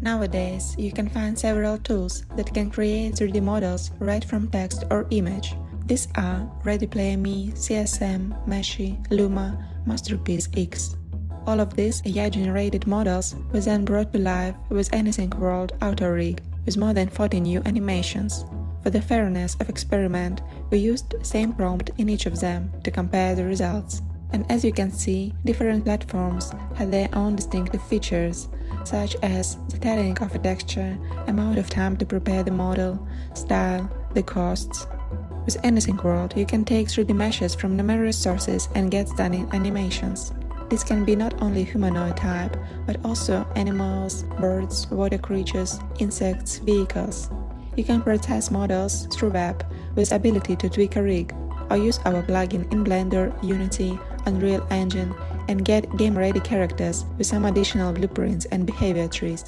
Nowadays, you can find several tools that can create 3D models right from text or image. These are Ready Player Me, CSM, Meshi, Luma, Masterpiece X. All of these AI-generated models were then brought to life with Anything World Auto Rig, with more than 40 new animations. For the fairness of experiment, we used the same prompt in each of them to compare the results. And as you can see, different platforms had their own distinctive features, such as the telling of a texture, amount of time to prepare the model, style, the costs. With Anything World, you can take 3D meshes from numerous sources and get stunning animations. This can be not only humanoid type, but also animals, birds, water creatures, insects, vehicles. You can process models through web with ability to tweak a rig, or use our plugin in Blender, Unity, Unreal Engine and get game-ready characters with some additional blueprints and behavior trees.